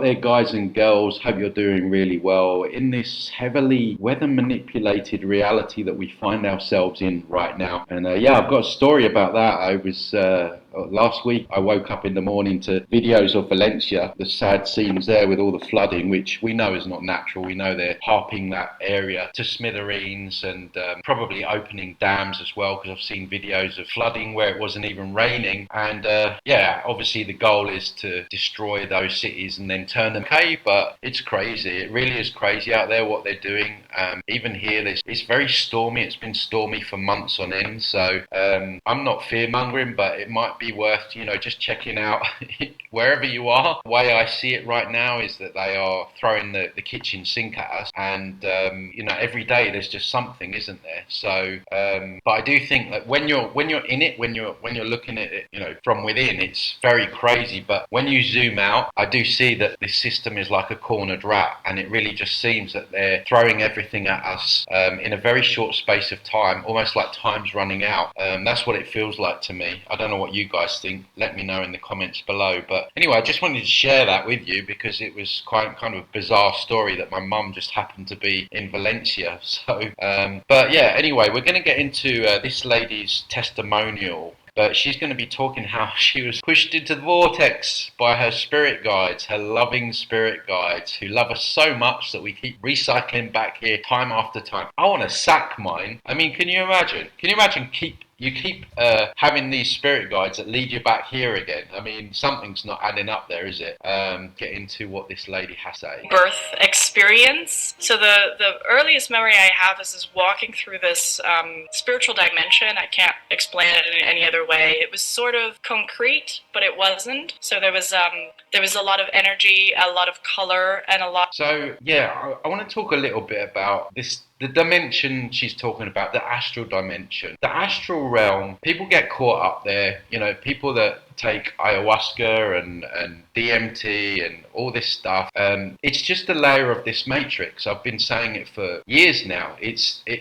There, guys and girls, hope you're doing really well in this heavily weather manipulated reality that we find ourselves in right now. And yeah, I've got a story about that. I was last week, I woke up in the morning to videos of Valencia, the sad scenes there with all the flooding, which we know is not natural. We know they're harping that area to smithereens and probably opening dams as well, because I've seen videos of flooding where it wasn't even raining. And yeah, obviously the goal is to destroy those cities and then turn them. Okay, but it's crazy. It really is crazy out there what they're doing. Even here, it's very stormy. It's been stormy for months on end. So I'm not fear mongering, but it might be worth just checking out wherever you are. The way I see it right now is that they are throwing the kitchen sink at us, and every day there's just something, isn't there? So, but I do think that when you're in it, when you're looking at it, from within, it's very crazy. But when you zoom out, I do see that this system is like a cornered rat, and it really just seems that they're throwing everything at us in a very short space of time, almost like time's running out. That's what it feels like to me. I don't know what you guys think. Let me know in the comments below. But anyway, I just wanted to share that with you because it was quite kind of a bizarre story that my mum just happened to be in Valencia. So, but yeah, anyway, we're going to get into this lady's testimonial. But she's going to be talking how she was pushed into the vortex by her spirit guides, her loving spirit guides, who love us so much that we keep recycling back here time after time. I want to sack mine. I mean, can you imagine? Can you imagine you keep having these spirit guides that lead you back here again? I mean, something's not adding up there, is it? Get into what this lady has to say. Birth experience. So the earliest memory I have is walking through this spiritual dimension. I can't explain it in any other way. It was sort of concrete, but it wasn't. So there was a lot of energy, a lot of color, and a lot. So yeah, I want to talk a little bit about this. The dimension she's talking about, the astral dimension. The astral realm, people get caught up there. People that take ayahuasca and DMT and all this stuff. It's just a layer of this matrix. I've been saying it for years now.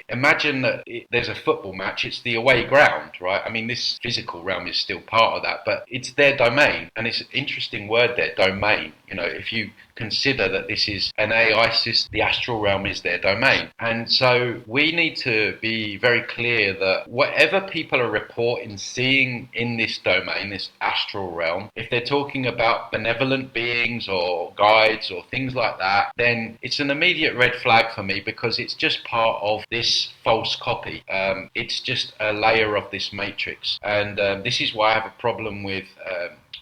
Imagine that there's a football match. It's the away ground, right? I mean, this physical realm is still part of that, but it's their domain. And it's an interesting word there, domain. If you consider that this is an AI system, the astral realm is their domain. And so we need to be very clear that whatever people are reporting seeing in this domain, this astral realm, if they're talking about benevolent beings or guides or things like that, then it's an immediate red flag for me, because it's just part of this false copy. It's just a layer of this matrix. And this is why I have a problem with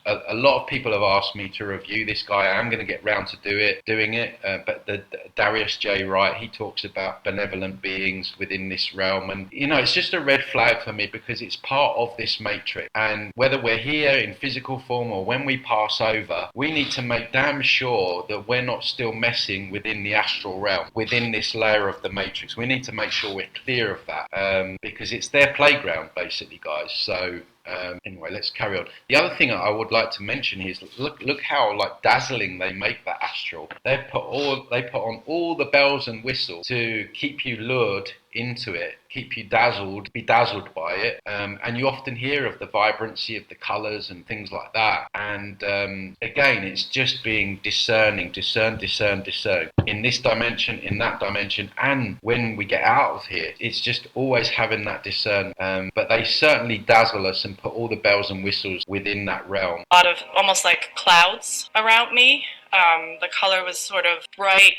a lot of people have asked me to review this guy. I am going to get round to doing it. But the Darius J. Wright, he talks about benevolent beings within this realm. And, it's just a red flag for me, because it's part of this matrix. And whether we're here in physical form or when we pass over, we need to make damn sure that we're not still messing within the astral realm, within this layer of the matrix. We need to make sure we're clear of that, because it's their playground, basically, guys. So anyway, let's carry on. The other thing I would like to mention is look how like dazzling they make that astral. They put on all the bells and whistles to keep you lured into it, keep you be dazzled by it, and you often hear of the vibrancy of the colours and things like that. And again, it's just being discern in this dimension, in that dimension, and when we get out of here, it's just always having that discern. But they certainly dazzle us and put all the bells and whistles within that realm. A lot of almost like clouds around me. The color was sort of bright,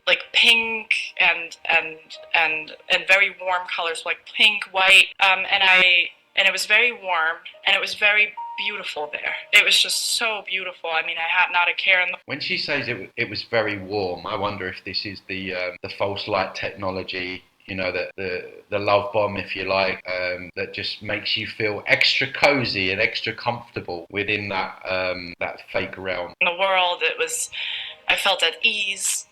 like pink and very warm colors, like pink, white, and it was very warm, and it was very beautiful there. It was just so beautiful. I mean, I had not a care in the. When she says it was very warm, I wonder if this is the false light technology. That the love bomb, if you like, that just makes you feel extra cozy and extra comfortable within that fake realm. In the world, I felt at ease,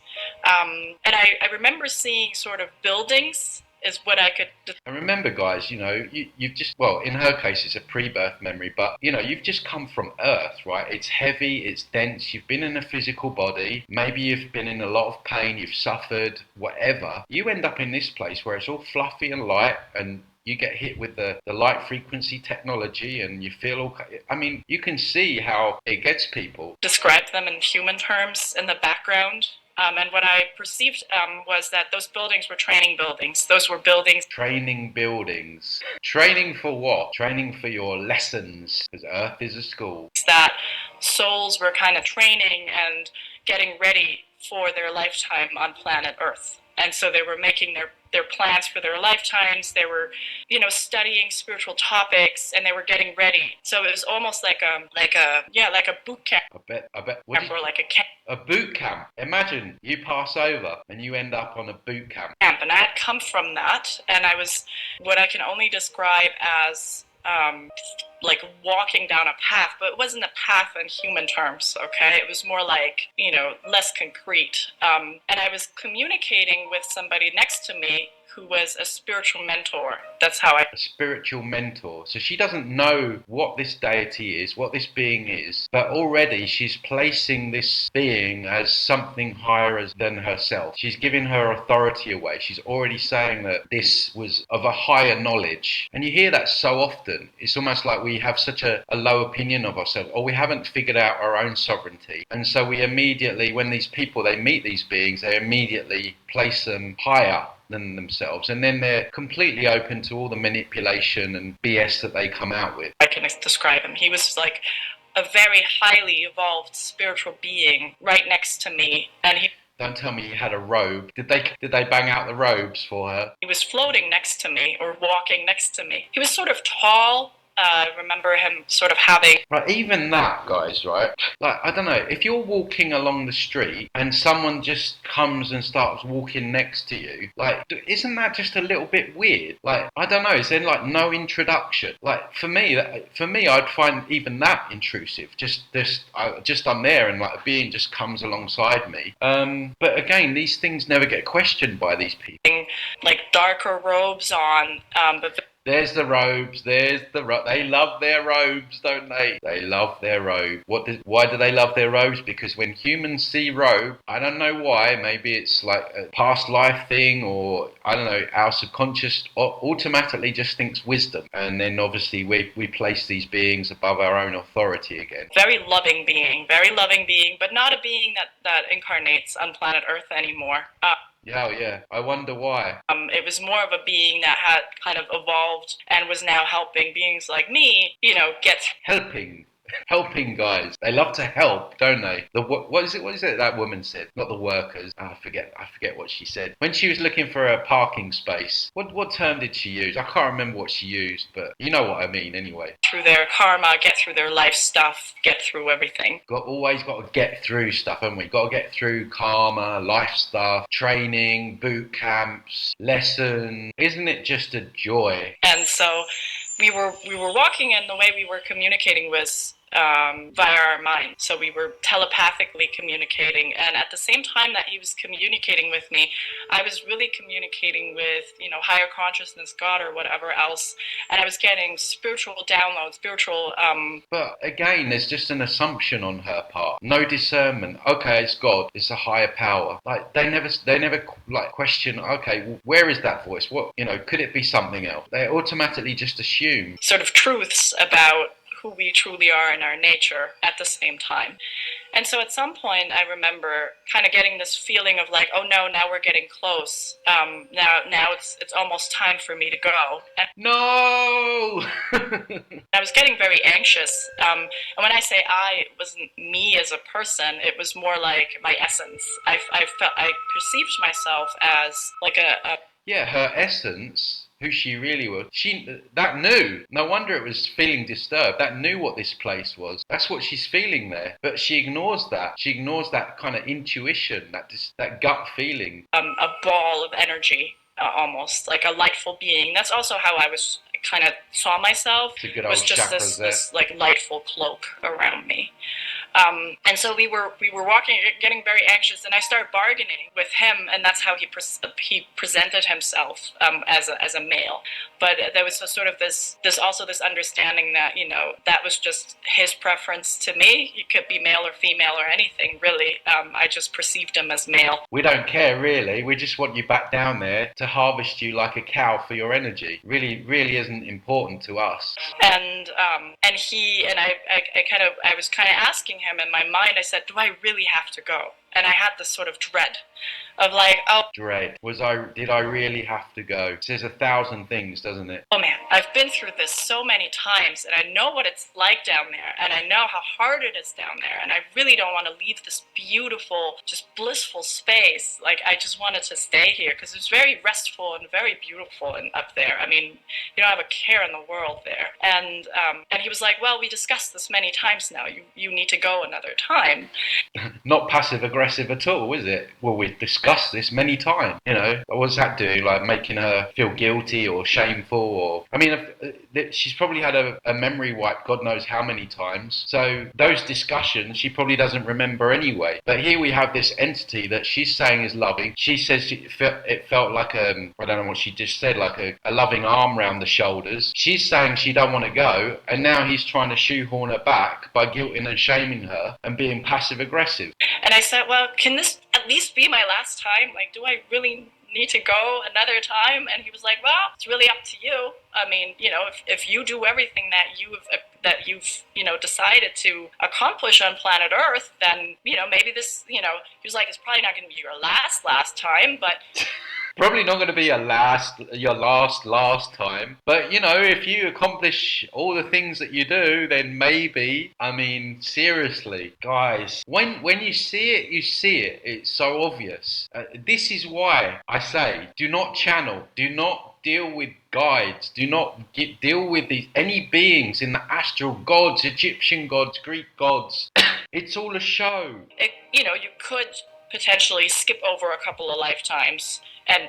and I remember seeing sort of buildings is what I could. And remember, guys, you've just, well, in her case, it's a pre-birth memory, but, you've just come from Earth, right? It's heavy, it's dense, you've been in a physical body, maybe you've been in a lot of pain, you've suffered, whatever. You end up in this place where it's all fluffy and light and you get hit with the light frequency technology and you feel all. I mean, you can see how it gets people. Describe them in human terms in the background. And what I perceived was that those buildings were training buildings. Those were buildings. Training buildings. Training for what? Training for your lessons, because Earth is a school. That souls were kind of training and getting ready for their lifetime on planet Earth. And so they were making their plans for their lifetimes. They were, studying spiritual topics, and they were getting ready. So it was almost like a boot camp. I bet. Or like a camp. A boot camp. Imagine you pass over and you end up on a boot camp. And I had come from that, and I was what I can only describe as like walking down a path, but it wasn't a path in human terms, okay? It was more like, less concrete. And I was communicating with somebody next to me who was a spiritual mentor. That's how A spiritual mentor. So she doesn't know what this deity is, what this being is, but already she's placing this being as something higher than herself. She's giving her authority away. She's already saying that this was of a higher knowledge. And you hear that so often. It's almost like we have such a low opinion of ourselves, or we haven't figured out our own sovereignty. And so we immediately, when these people, they meet these beings, they immediately place them higher than themselves, and then they're completely open to all the manipulation and BS that they come out with. I can describe him. He was like a very highly evolved spiritual being right next to me, and he Don't tell me he had a robe. Did they bang out the robes for her? He was floating next to me, or walking next to me. He was sort of tall. I remember him sort of having... Right, even that, guys, right? Like, I don't know, if you're walking along the street and someone just comes and starts walking next to you, like, isn't that just a little bit weird? Like, I don't know, is there, like, no introduction? Like, for me, I'd find even that intrusive. Just I'm there and, like, a being just comes alongside me. But again, these things never get questioned by these people. Like, darker robes on, but... There's the robes. They love their robes, don't they? They love their robe. Why do they love their robes? Because when humans see robe, I don't know why. Maybe it's like a past life thing, or I don't know. Our subconscious automatically just thinks wisdom, and then obviously we place these beings above our own authority again. Very loving being, but not a being that incarnates on planet Earth anymore. Yeah. I wonder why. It was more of a being that had kind of evolved and was now helping beings like me, get... Helping guys. They love to help, don't they? What is it that woman said? Not the workers. I forget what she said. When she was looking for a parking space, what term did she use? I can't remember what she used, but you know what I mean anyway. Through their karma, get through their life stuff, get through everything. Always got to get through stuff, haven't we? Got to get through karma, life stuff, training, boot camps, lessons. Isn't it just a joy? And so we were walking, and the way we were communicating was via our mind. So we were telepathically communicating, and at the same time that he was communicating with me, I was really communicating with, higher consciousness, God, or whatever else, and I was getting spiritual downloads, But again, there's just an assumption on her part. No discernment. Okay, it's God. It's a higher power. Like they never like question. Okay, where is that voice? What could it be something else? They automatically just assume sort of truths about who we truly are in our nature at the same time. And so at some point, I remember kind of getting this feeling of like, oh no, now we're getting close. Now it's almost time for me to go. And no! I was getting very anxious. And when I say it wasn't me as a person, it was more like my essence. I perceived myself as like Yeah, her essence, who she really was, that knew. No wonder it was feeling disturbed. That knew what this place was. That's what she's feeling there. But she ignores that. She ignores that kind of intuition, that gut feeling. A ball of energy, almost like a lightful being. That's also how I was kind of saw myself It's a good was old just chakras there. this like lightful cloak around me. And so we were walking, getting very anxious, and I started bargaining with him, and that's how he presented himself as a male. But there was a sort of this understanding that that was just his preference to me. He could be male or female or anything really. I just perceived him as male. We don't care really. We just want you back down there to harvest you like a cow for your energy. Really isn't important to us. And I was kind of asking him in my mind. I said, "Do I really have to go?" And I had this sort of dread of like, oh, Dread. Did I really have to go? It says 1,000 things, doesn't it? oh man, I've been through this so many times, and I know what it's like down there, and I know how hard it is down there, and I really don't want to leave this beautiful, just blissful space. Like, I just wanted to stay here because it's very restful and very beautiful and up there. I mean, you don't have a care in the world there. And he was like, well, we discussed this many times now. You need to go another time. Not passive aggressive at all, is it? Well, we've discussed this many times. What's that do? Like making her feel guilty or shameful? Or I mean, she's probably had a memory wipe, God knows how many times. So those discussions she probably doesn't remember anyway. But here we have this entity that she's saying is loving. She says it felt like I don't know what she just said, like a loving arm round the shoulders. She's saying she don't want to go, and now he's trying to shoehorn her back by guilting and shaming her and being passive aggressive. And I said, well, can this at least be my last time? Like, do I really need to go another time? And he was like, well, it's really up to you. I mean, if you do everything that you've decided to accomplish on planet Earth, then maybe this, he was like, it's probably not going to be your last time, but probably not going to be your last time. But if you accomplish all the things that you do, then maybe. I mean, seriously, guys, when you see it, you see it. It's so obvious. This is why I say, do not channel, do not deal with guides, do not deal with any beings in the astral gods, Egyptian gods, Greek gods. It's all a show. You could potentially skip over a couple of lifetimes and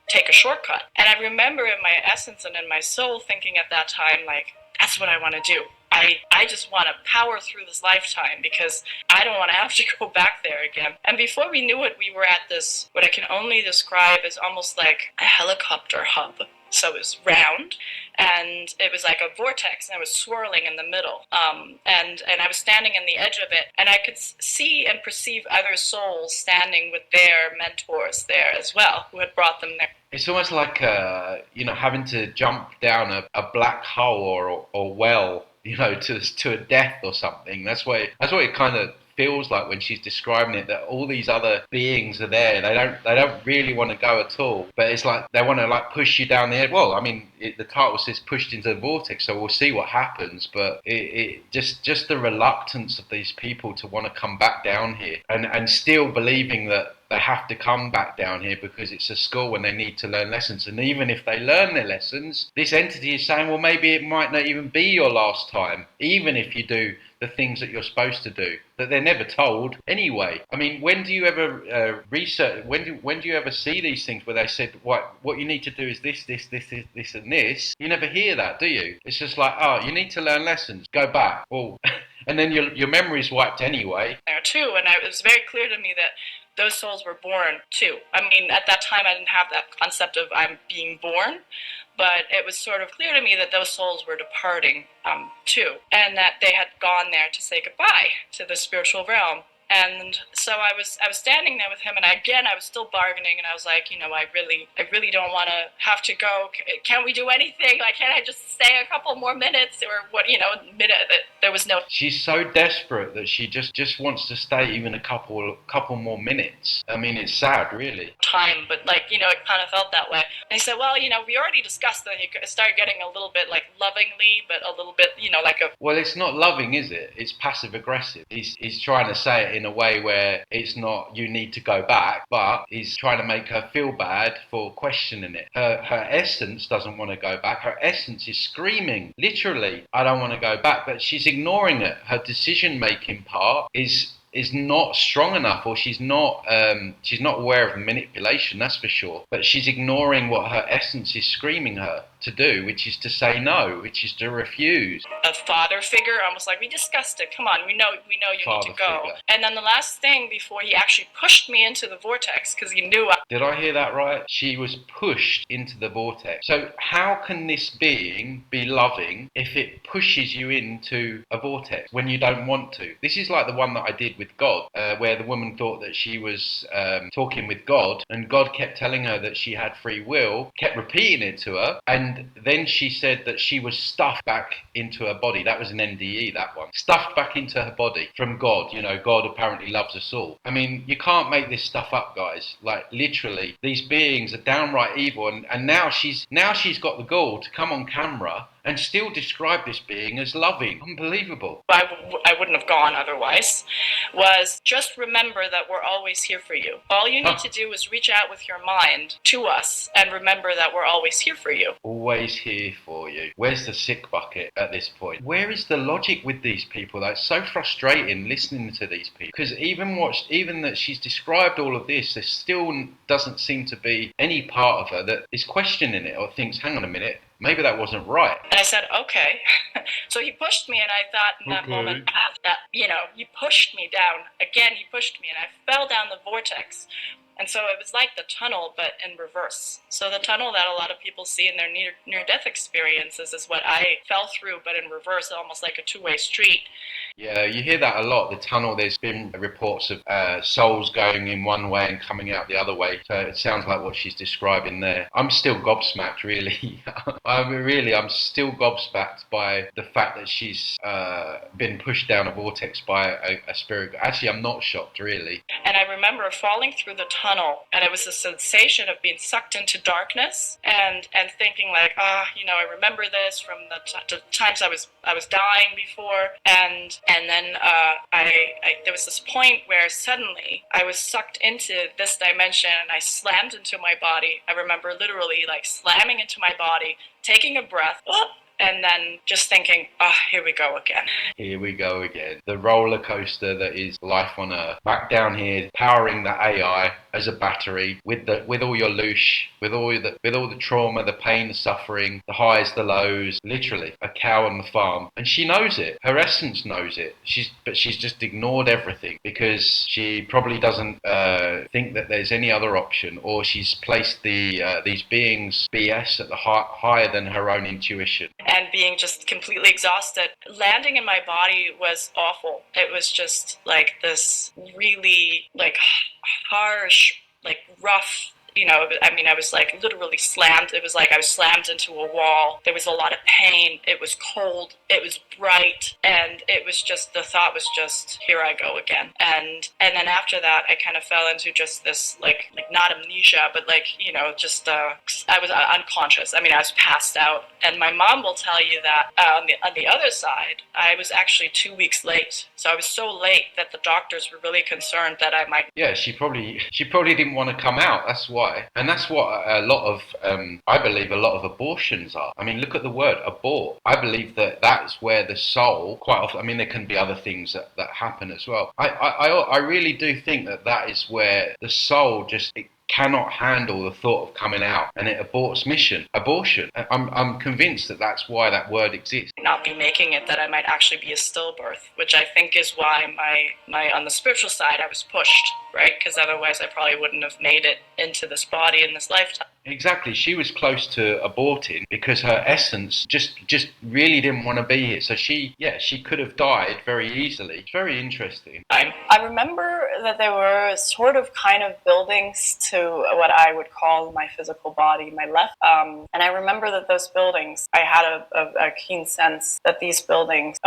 take a shortcut. And I remember in my essence and in my soul thinking at that time, like, that's what I want to do. I just want to power through this lifetime because I don't want to have to go back there again. And before we knew it, we were at this, what I can only describe as almost like a helicopter hub. So it was round, and it was like a vortex, and it was swirling in the middle. And I was standing in the edge of it, and I could see and perceive other souls standing with their mentors there as well, who had brought them there. It's almost like having to jump down a black hole or well, to a death or something. That's what it kind of feels like when she's describing it, that all these other beings are there. They don't really want to go at all, but it's like they want to like push you down there. Well, I mean, the title says pushed into the vortex, so we'll see what happens. But it just the reluctance of these people to want to come back down here and still believing that they have to come back down here because it's a school and they need to learn lessons. And even if they learn their lessons, this entity is saying, well, maybe it might not even be your last time, even if you do the things that you're supposed to do, that they're never told anyway. I mean, when do you ever research, when do you ever see these things where they said, what you need to do is this, and this? You never hear that, do you? It's just like, oh, you need to learn lessons, go back. Well, and then your memory's wiped anyway. There too, and it was very clear to me that those souls were born too. I mean, at that time I didn't have that concept of I'm being born, but it was sort of clear to me that those souls were departing too, and that they had gone there to say goodbye to the spiritual realm. And so I was standing there with him, and I was still bargaining, and I was like, I really don't want to have to go. Can't we do anything? Like, can't I just stay a couple more minutes or what? There was no. She's so desperate that she just wants to stay even a couple more minutes. I mean, it's sad, really. Time, but it kind of felt that way. And he said, well, we already discussed that. He started getting a little bit like lovingly, but a little bit, like a. Well, it's not loving, is it? It's passive aggressive. He's trying to say it in a way where it's not you need to go back, but he's trying to make her feel bad for questioning it. Her essence doesn't want to go back. Her essence is screaming, literally, I don't want to go back, but she's ignoring it. Her decision-making part is not strong enough, or she's not aware of manipulation, that's for sure. But she's ignoring what her essence is screaming her. to do, which is to say no, which is to refuse. A father figure, almost like, we discussed it. Come on, we know you Father need to go. figure. And then the last thing before he actually pushed me into the vortex, because he knew Did I hear that right? She was pushed into the vortex. So how can this being be loving if it pushes you into a vortex when you don't want to? This is like the one that I did with God, where the woman thought that she was talking with God, and God kept telling her that she had free will, kept repeating it to her, and then she said that she was stuffed back into her body. That was an NDE, that one. Stuffed back into her body from God. You know, God apparently loves us all. I mean, you can't make this stuff up, guys. Like, literally, these beings are downright evil, and now she's got the gall to come on camera and still describe this being as loving. Unbelievable. I wouldn't have gone otherwise, was just remember that we're always here for you. All you need to do is reach out with your mind to us and remember that we're always here for you. Always here for you. Where's the sick bucket at this point? Where is the logic with these people? That's so frustrating listening to these people. Because even that she's described all of this, there still doesn't seem to be any part of her that is questioning it or thinks, hang on a minute, maybe that wasn't right. And I said, okay. So he pushed me, and I thought in that moment that, he pushed me down. Again, he pushed me, and I fell down the vortex. And so it was like the tunnel, but in reverse. So the tunnel that a lot of people see in their near-death experiences is what I fell through, but in reverse, almost like a two-way street. Yeah, you hear that a lot, the tunnel. There's been reports of souls going in one way and coming out the other way. So it sounds like what she's describing there. I'm still gobsmacked, really. I'm still gobsmacked by the fact that she's been pushed down a vortex by a spirit. Actually, I'm not shocked, really. And I remember falling through the tunnel, and it was a sensation of being sucked into darkness and thinking like, I remember this from the times I was dying before, and then there was this point where suddenly I was sucked into this dimension, and I slammed into my body. I remember literally like slamming into my body, taking a breath, and then just thinking, here we go again. Here we go again. The roller coaster that is life on Earth. Back down here, powering the AI as a battery with all your loosh, with all the trauma, the pain, the suffering, the highs, the lows. Literally, a cow on the farm, and she knows it. Her essence knows it. But she's just ignored everything because she probably doesn't think that there's any other option, or she's placed these beings' BS at the higher than her own intuition. And being just completely exhausted. Landing in my body was awful. It was just like this really like harsh, like rough, I was like literally slammed. It was like I was slammed into a wall. There was a lot of pain. It was cold. It was bright. And it was just, the thought was just, here I go again. And then after that, I kind of fell into just this, like not amnesia, but like, just, I was unconscious. I was passed out. And my mom will tell you that on the other side, I was actually 2 weeks late. So I was so late that the doctors were really concerned that I might. Yeah, she probably didn't want to come out. That's why. And that's what I believe a lot of abortions are. Look at the word abort. I believe that that's where the soul, quite often, there can be other things that happen as well. I really do think that is where the soul just cannot handle the thought of coming out, and it aborts abortion. I'm convinced that that's why that word exists. Not be making it, that I might actually be a stillbirth, which I think is why my on the spiritual side I was pushed, right? Because otherwise I probably wouldn't have made it into this body in this lifetime. Exactly. She was close to aborting because her essence just really didn't want to be here. So she could have died very easily. It's very interesting. I remember that there were sort of kind of buildings to what I would call my physical body, my left. And I remember that those buildings, I had a keen sense that these buildings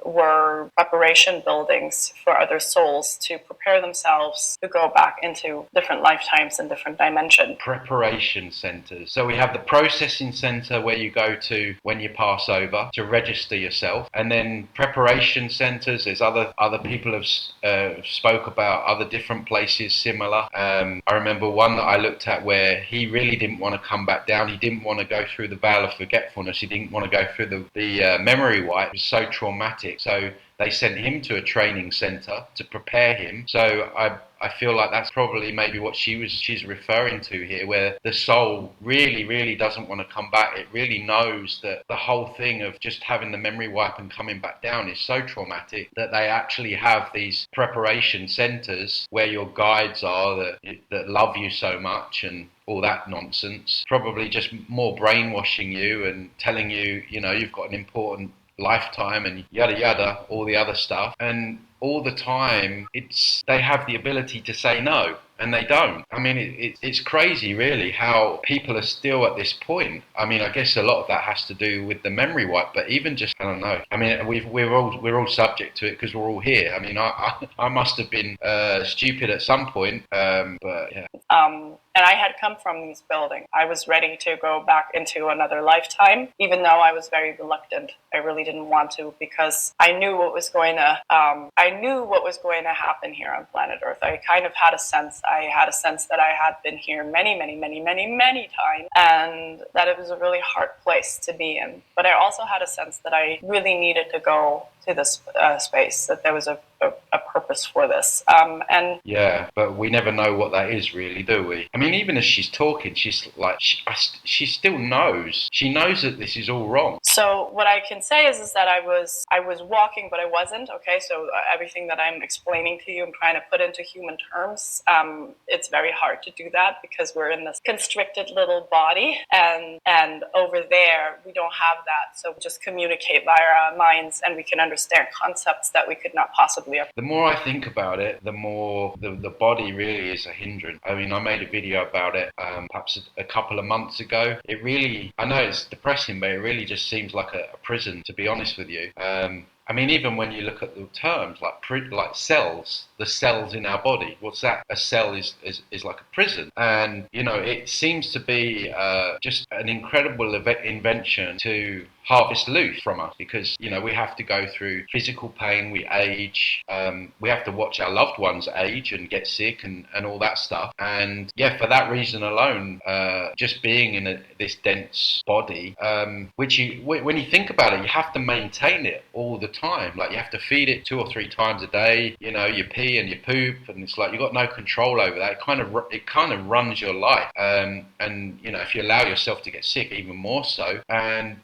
were preparation buildings for other souls to prepare themselves to go back into different lifetimes and different dimensions. Preparation centers. So we have the processing center where you go to when you pass over to register yourself, and then preparation centers. There's other people have spoke about other different places similar. I remember one that I looked at where he really didn't want to come back down. He didn't want to go through the veil of forgetfulness. He didn't want to go through the memory wipe. It was so traumatic. So they sent him to a training center to prepare him. So I I feel like that's probably maybe what she's referring to here, where the soul really doesn't want to come back. It really knows that the whole thing of just having the memory wipe and coming back down is so traumatic that they actually have these preparation centers where your guides are that love you so much and all that nonsense, probably just more brainwashing you and telling you, you've got an important lifetime and yada yada, all the other stuff. And all the time, they have the ability to say no, and they don't. I mean, it's crazy, really, how people are still at this point. I mean, I guess a lot of that has to do with the memory wipe, but even just, I don't know. I mean, we're all subject to it because we're all here. I mean, I must have been stupid at some point, but yeah. And I had come from these buildings. I was ready to go back into another lifetime, even though I was very reluctant. I really didn't want to, because I knew what was going to happen here on planet Earth. I kind of had a sense. I had a sense that I had been here many times, and that it was a really hard place to be in. But I also had a sense that I really needed to go to this space, that there was a purpose for this. And yeah, but we never know what that is, really, do we? I mean, even as she's talking, she's like, she still knows. She knows that this is all wrong. So what I can say is that I was walking, but I wasn't. Okay, so everything that I'm explaining to you, I'm trying to put into human terms. It's very hard to do that because we're in this constricted little body, and over there we don't have that. So we just communicate via our minds, and we can understand concepts that we could not possibly. The more I think about it, the more the body really is a hindrance. I mean, I made a video about it perhaps a couple of months ago. It really, I know it's depressing, but it really just seems like a prison, to be honest with you. I mean, even when you look at the terms like cells, the cells in our body, what's that? A cell is like a prison. And, it seems to be just an incredible invention to harvest loot from us, because, we have to go through physical pain, we age, we have to watch our loved ones age and get sick and all that stuff. And yeah, for that reason alone, just being in this dense body, which when you think about it, you have to maintain it all the time. Like, you have to feed it 2 or 3 times a day. You pee and you poop, and it's like you've got no control over that. It kind of runs your life. And if you allow yourself to get sick, even more so. And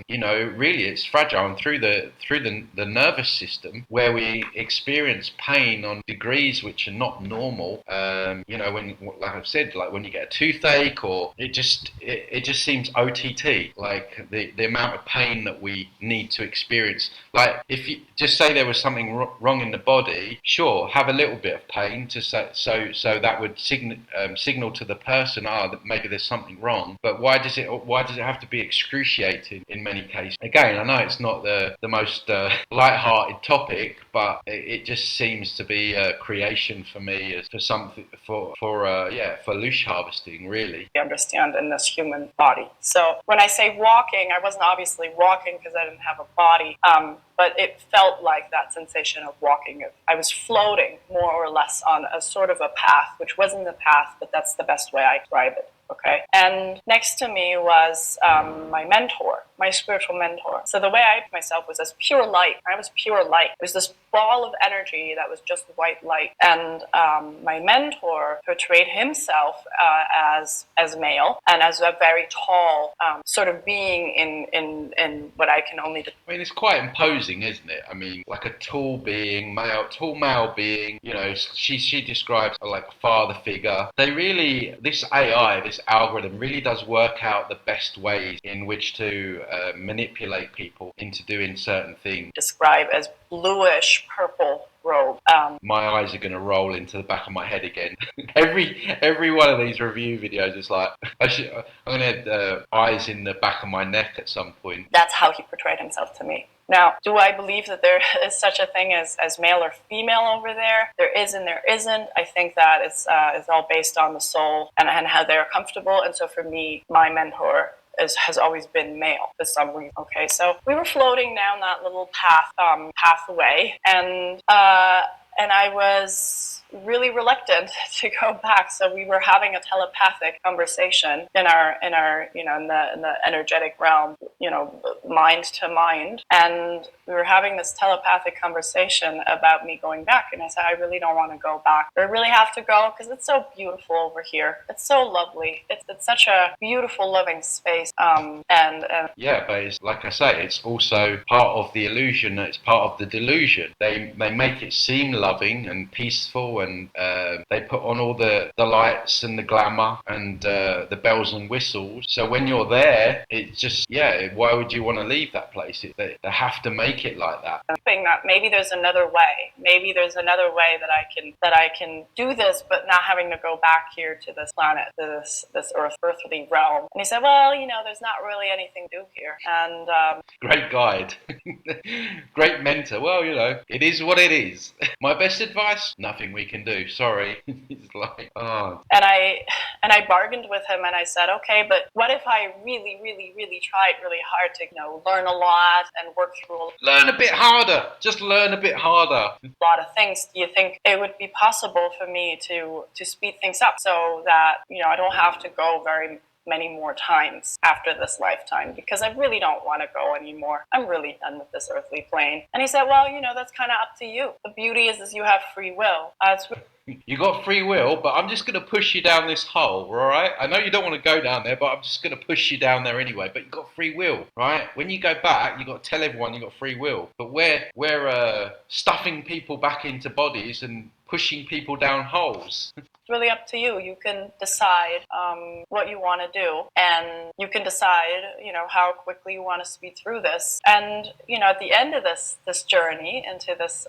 really, it's fragile. And through the nervous system, where we experience pain on degrees which are not normal. When, like I've said, like when you get a toothache, or it just seems OTT. Like the amount of pain that we need to experience. Like, if you just say there was something wrong in the body, sure, have a little bit of pain to say, so that would signal to the person, that maybe there's something wrong. But why does it have to be excruciating in many cases? Again, I know it's not the most light-hearted topic, but it just seems to be a creation for me as for something for loosh harvesting, really. We understand in this human body. So when I say walking, I wasn't obviously walking because I didn't have a body. But it felt like that sensation of walking. I was floating more or less on a sort of a path, which wasn't a path, but that's the best way I describe it. Okay. And next to me was my mentor, my spiritual mentor. So the way I myself was as pure light. I was pure light. It was this ball of energy that was just white light. And my mentor portrayed himself as male and as a very tall sort of being in what I can only. I mean, it's quite imposing, isn't it? I mean, like a tall male being. She describes like a father figure. This AI, this algorithm really does work out the best ways in which to manipulate people into doing certain things. Describe as bluish purple robe. My eyes are going to roll into the back of my head again. every one of these review videos is like, I'm going to have eyes in the back of my neck at some point. That's how he portrayed himself to me. Now, do I believe that there is such a thing as male or female over there? There is and there isn't. I think that it's all based on the soul and how they're comfortable. And so for me, my mentor has always been male for some reason. Okay, so we were floating down that little pathway, and I was really reluctant to go back. So we were having a telepathic conversation in our you know, in the energetic realm, you know, mind to mind, and we were having this telepathic conversation about me going back. And I said, I really don't want to go back. I really have to go because it's so beautiful over here. It's so lovely. It's such a beautiful, loving space. And yeah, but it's like I say, it's also part of the illusion. It's part of the delusion. They make it seem loving and peaceful, and they put on all the lights and the glamour and the bells and whistles. So when you're there, it's just, yeah, why would you want to leave that place? They have to make it like that. Hoping that maybe there's another way. Maybe there's another way that I can do this, but not having to go back here to this planet, to this earthly realm. And he said, well, you know, there's not really anything to do here. And great guide, great mentor. Well, you know, it is what it is. My best advice: nothing we can do. Sorry. It's like, oh. And I bargained with him, and I said, okay, but what if I really, really, really tried really hard to, you know, learn a lot and work through Learn a bit harder. Just learn a bit harder. A lot of things. Do you think it would be possible for me to speed things up so that, you know, I don't have to go very many more times after this lifetime, because I really don't want to go anymore. I'm really done with this earthly plane. And he said, well, you know, that's kind of up to you. The beauty is you have free will. You got free will, but I'm just going to push you down this hole, all right? I know you don't want to go down there, but I'm just going to push you down there anyway. But you got free will, right? When you go back, you got to tell everyone you got free will. But we're stuffing people back into bodies and pushing people down holes. It's really up to you. You can decide what you want to do, and you can decide, you know, how quickly you want to speed through this. And, you know, at the end of this journey into this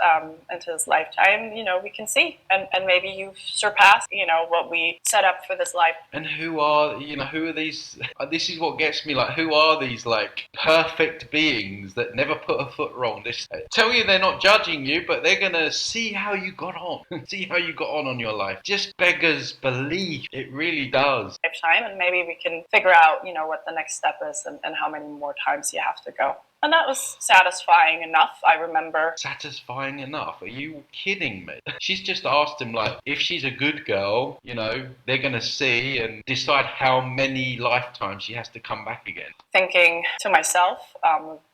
lifetime, you know, we can see, and maybe you've surpassed, you know, what we set up for this life. And who are these? This is what gets me. Like, who are these like perfect beings that never put a foot wrong? They tell you they're not judging you, but they're gonna see how you got on. See how you got on your life. Just beggars belief. It really does. Lifetime, and maybe we can figure out, you know, what the next step is and how many more times you have to go. And that was satisfying enough, I remember. Satisfying enough? Are you kidding me? She's just asked him, like, if she's a good girl, you know, they're going to see and decide how many lifetimes she has to come back again. Thinking to myself,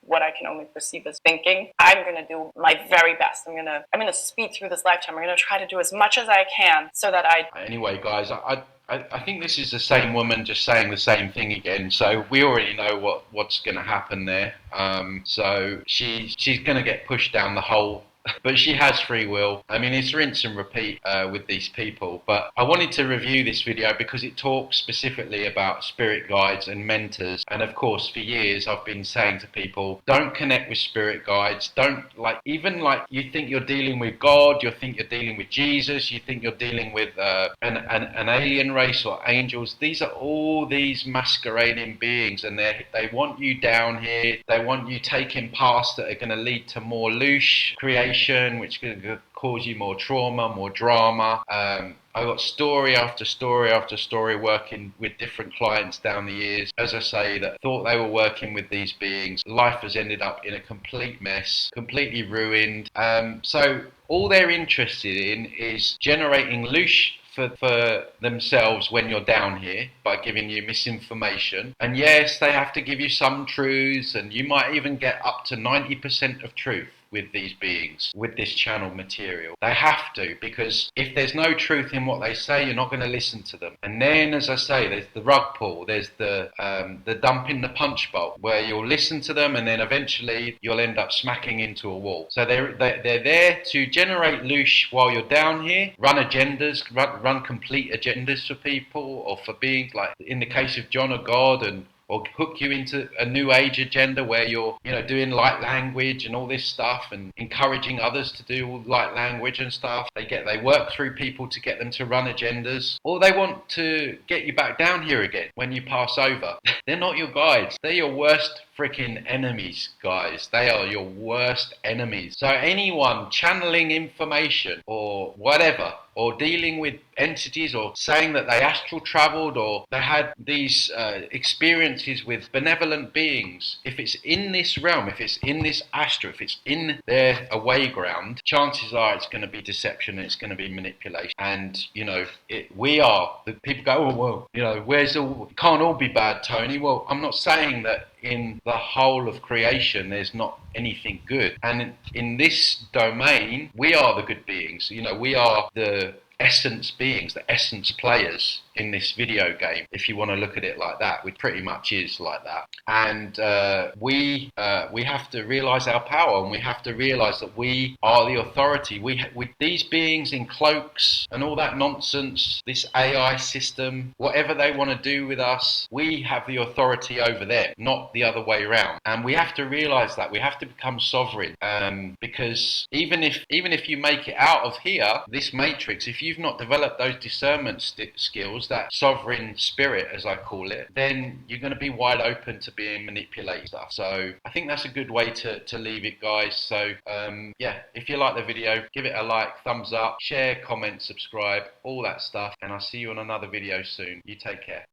what I can only perceive as thinking, I'm going to do my very best. I'm going to speed through this lifetime. I'm going to try to do as much as I can so that Anyway, guys, I think this is the same woman just saying the same thing again. So we already know what's going to happen there. So she's going to get pushed down the hole. But she has free will. I mean, it's rinse and repeat with these people. But I wanted to review this video because it talks specifically about spirit guides and mentors. And of course, for years, I've been saying to people, don't connect with spirit guides. Don't, even you think you're dealing with God, you think you're dealing with Jesus, you think you're dealing with an alien race or angels. These are all these masquerading beings, and they want you down here. They want you taking paths that are going to lead to more loose creation, which could cause you more trauma, more drama. I got story after story after story working with different clients down the years, as I say, that thought they were working with these beings. Life has ended up in a complete mess, completely ruined. So all they're interested in is generating loose for themselves when you're down here by giving you misinformation. And yes, they have to give you some truths, and you might even get up to 90% of truth with these beings, with this channel material. They have to, because if there's no truth in what they say, you're not going to listen to them. And then, as I say, there's the rug pull, there's the dump in the punch bowl, where you'll listen to them and then eventually you'll end up smacking into a wall. So they're there to generate loose while you're down here, run agendas, run complete agendas for people, or for beings, like in the case of John or God, or hook you into a new age agenda where you're, you know, doing light language and all this stuff and encouraging others to do light language and stuff. They work through people to get them to run agendas, or they want to get you back down here again when you pass over. They're not your guides. They're your worst freaking enemies, guys. They are your worst enemies. So anyone channeling information or whatever or dealing with entities, or saying that they astral traveled, or they had these experiences with benevolent beings, if it's in this realm, if it's in this astral, if it's in their away ground, chances are it's going to be deception, and it's going to be manipulation. And we are the people go, oh well, where's all, can't all be bad, Tony. Well, I'm not saying that in the whole of creation there's not anything good, and in this domain we are the good beings. We are the essence beings, the essence players in this video game, if you want to look at it like that, which pretty much is like that. And we have to realize our power, and we have to realize that we are the authority. We these beings in cloaks and all that nonsense, this AI system, whatever they want to do with us, we have the authority over them, not the other way around. And we have to realize that we have to become sovereign, because even if you make it out of here, this matrix, if you've not developed those discernment skills, that sovereign spirit, as I call it, then you're going to be wide open to being manipulated stuff. So I think that's a good way to leave it, guys. So yeah, if you like the video, give it a like, thumbs up, share, comment, subscribe, all that stuff, and I'll see you on another video soon. You take care.